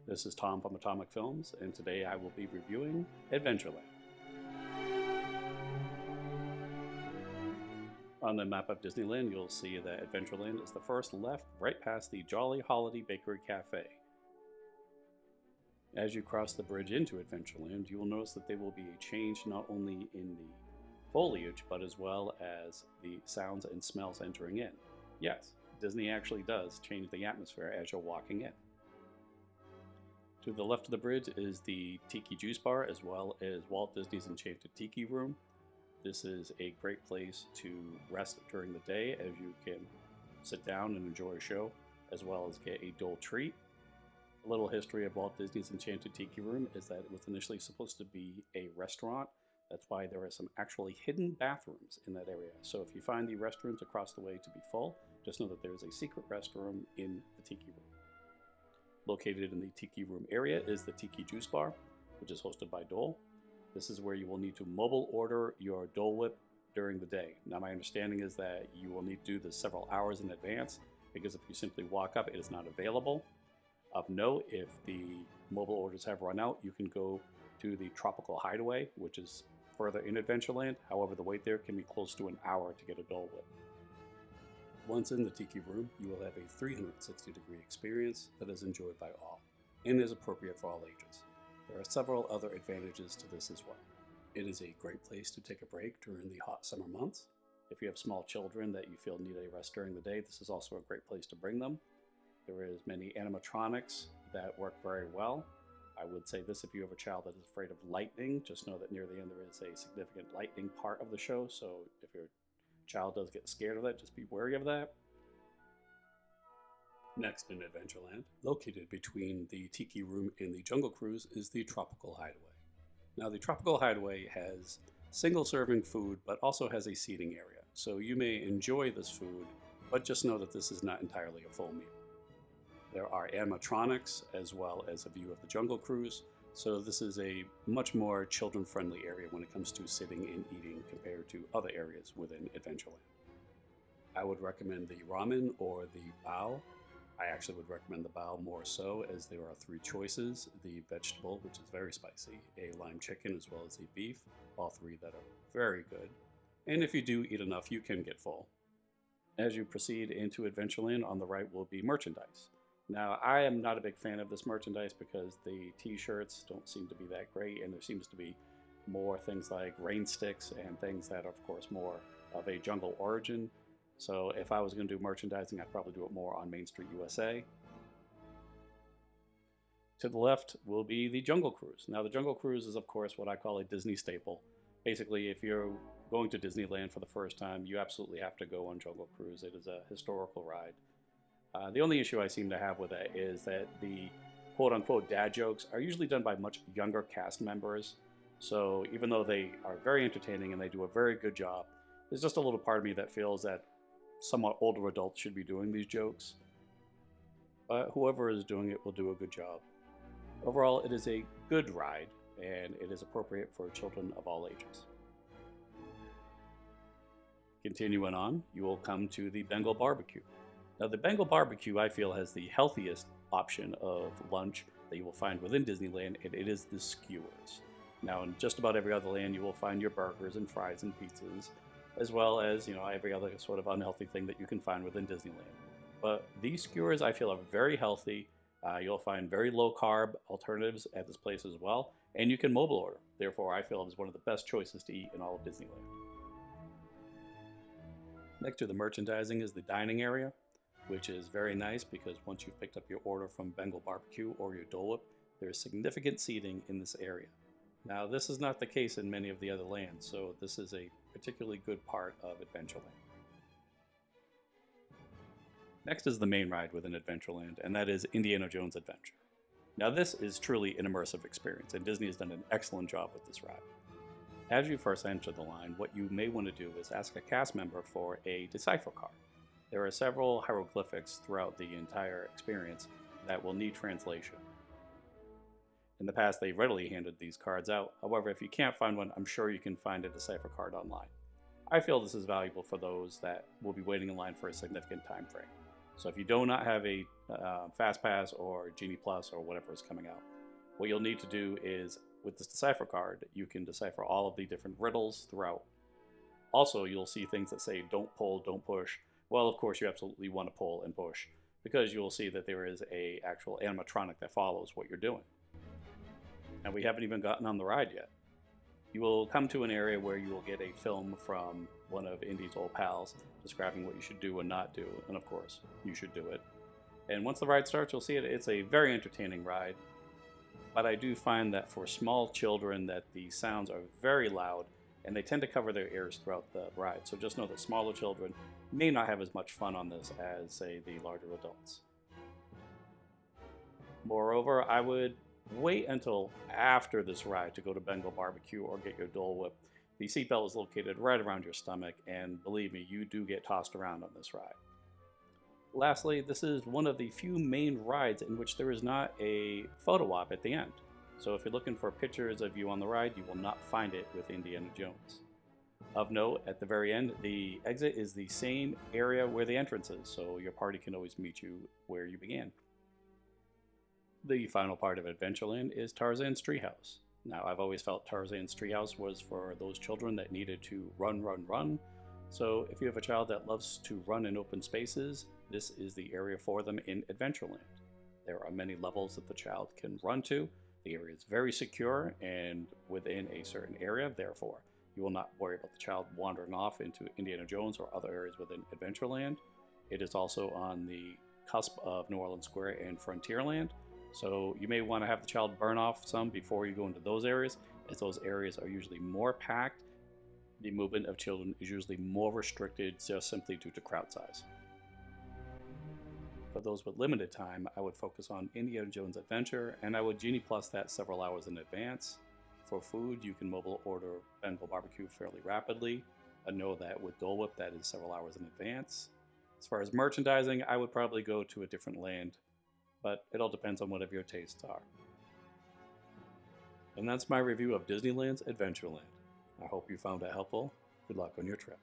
This is Tom from Atomic Films, and today I will be reviewing Adventureland. On the map of Disneyland, you'll see that Adventureland is the first left right past the Jolly Holiday Bakery Cafe. As you cross the bridge into Adventureland, you will notice that there will be a change not only in the foliage, but as well as the sounds and smells entering in. Yes, Disney actually does change the atmosphere as you're walking in. To the left of the bridge is the Tiki Juice Bar, as well as Walt Disney's Enchanted Tiki Room. This is a great place to rest during the day, as you can sit down and enjoy a show, as well as get a dole treat. A little history of Walt Disney's Enchanted Tiki Room is that it was initially supposed to be a restaurant. That's why there are some actually hidden bathrooms in that area. So if you find the restrooms across the way to be full, just know that there is a secret restroom in the Tiki Room. Located in the Tiki Room area is the Tiki Juice Bar, which is hosted by Dole. This is where you will need to mobile order your Dole Whip during the day. Now my understanding is that you will need to do this several hours in advance, because if you simply walk up, it is not available. Of note, if the mobile orders have run out, you can go to the Tropical Hideaway, which is further in Adventureland. However, the wait there can be close to an hour to get a Dole Whip. Once in the Tiki Room, you will have a 360-degree experience that is enjoyed by all, and is appropriate for all ages. There are several other advantages to this as well. It is a great place to take a break during the hot summer months. If you have small children that you feel need a rest during the day, this is also a great place to bring them. There is many animatronics that work very well. I would say this: if you have a child that is afraid of lightning, just know that near the end there is a significant lightning part of the show, so if your child does get scared of that, just be wary of that. Next in Adventureland, located between the Tiki Room and the Jungle Cruise, is the Tropical Hideaway. Now the Tropical Hideaway has single serving food, but also has a seating area. So you may enjoy this food, but just know that this is not entirely a full meal. There are animatronics as well as a view of the Jungle Cruise, so this is a much more children-friendly area when it comes to sitting and eating compared to other areas within Adventureland. I would recommend the ramen or the bao. I actually would recommend the bao more so, as there are three choices: the vegetable, which is very spicy, a lime chicken, as well as a beef, all three that are very good. And if you do eat enough, you can get full. As you proceed into Adventureland, on the right will be merchandise. Now, I am not a big fan of this merchandise because the t-shirts don't seem to be that great, and there seems to be more things like rain sticks and things that are, of course, more of a jungle origin. So if I was going to do merchandising, I'd probably do it more on Main Street USA. To the left will be the Jungle Cruise. Now, the Jungle Cruise is, of course, what I call a Disney staple. Basically, if you're going to Disneyland for the first time, you absolutely have to go on Jungle Cruise. It is a historical ride. The only issue I seem to have with it is that the quote-unquote dad jokes are usually done by much younger cast members. So even though they are very entertaining and they do a very good job, there's just a little part of me that feels that somewhat older adults should be doing these jokes. But whoever is doing it will do a good job. Overall, it is a good ride, and it is appropriate for children of all ages. Continuing on, you will come to the Bengal Barbecue. Now, the Bengal Barbecue, I feel, has the healthiest option of lunch that you will find within Disneyland, and it is the skewers. Now, in just about every other land, you will find your burgers and fries and pizzas, as well as, every other sort of unhealthy thing that you can find within Disneyland. But these skewers, I feel, are very healthy. You'll find very low-carb alternatives at this place as well, and you can mobile order. Therefore, I feel it is one of the best choices to eat in all of Disneyland. Next to the merchandising is the dining area, which is very nice because once you've picked up your order from Bengal Barbecue or your Dole Whip, there is significant seating in this area. Now, this is not the case in many of the other lands, so this is a particularly good part of Adventureland. Next is the main ride within Adventureland, and that is Indiana Jones Adventure. Now, this is truly an immersive experience, and Disney has done an excellent job with this ride. As you first enter the line, what you may want to do is ask a cast member for a decipher card. There are several hieroglyphics throughout the entire experience that will need translation. In the past, they readily handed these cards out. However, if you can't find one, I'm sure you can find a decipher card online. I feel this is valuable for those that will be waiting in line for a significant time frame. So if you do not have a Fast Pass or Genie Plus or whatever is coming out, what you'll need to do is, with this Decipher card, you can decipher all of the different riddles throughout. Also, you'll see things that say, don't pull, don't push. Well, of course, you absolutely want to pull and push, because you'll see that there is a actual animatronic that follows what you're doing. And we haven't even gotten on the ride yet. You will come to an area where you will get a film from one of Indy's old pals describing what you should do and not do, and of course, you should do it. And once the ride starts, you'll see it. It's a very entertaining ride, but I do find that for small children that the sounds are very loud, and they tend to cover their ears throughout the ride. So just know that smaller children may not have as much fun on this as, say, the larger adults. Moreover, I would wait until after this ride to go to Bengal Barbecue or get your Dole Whip. The seatbelt is located right around your stomach, and believe me, you do get tossed around on this ride. Lastly, this is one of the few main rides in which there is not a photo op at the end. So if you're looking for pictures of you on the ride, you will not find it with Indiana Jones. Of note, at the very end, the exit is the same area where the entrance is, so your party can always meet you where you began. The final part of Adventureland is Tarzan's Treehouse. Now, I've always felt Tarzan's Treehouse was for those children that needed to run, run, run. So if you have a child that loves to run in open spaces, this is the area for them in Adventureland. There are many levels that the child can run to. The area is very secure and within a certain area, therefore, you will not worry about the child wandering off into Indiana Jones or other areas within Adventureland. It is also on the cusp of New Orleans Square and Frontierland. So you may want to have the child burn off some before you go into those areas, as those areas are usually more packed. The movement of children is usually more restricted just simply due to crowd size. For those with limited time, I would focus on Indiana Jones Adventure, and I would Genie Plus that several hours in advance. For food, you can mobile order Bengal Barbecue fairly rapidly. I know that with Dole Whip, that is several hours in advance. As far as merchandising, I would probably go to a different land, but it all depends on whatever your tastes are. And that's my review of Disneyland's Adventureland. I hope you found it helpful. Good luck on your trip.